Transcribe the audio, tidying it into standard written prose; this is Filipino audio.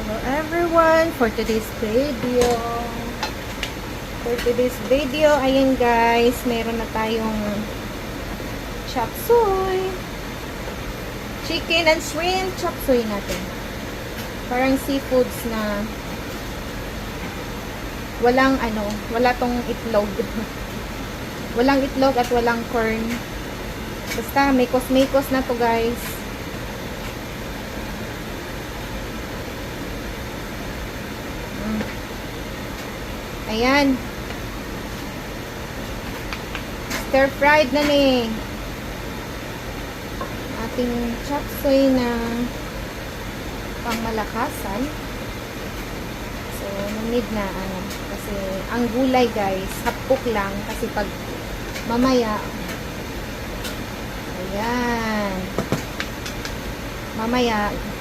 Hello everyone for today's video. Ayan guys, meron na tayong chop suey. Chicken and shrimp chop suey natin. Parang seafoods na wala tong itlog. Walang itlog at walang corn. Basta makos na to guys. Ayan. Stir fried na ni. Ating chop suey na pangmalakasan. So, need na kasi ang gulay guys, hapok lang kasi pag mamaya ayan. Mamaya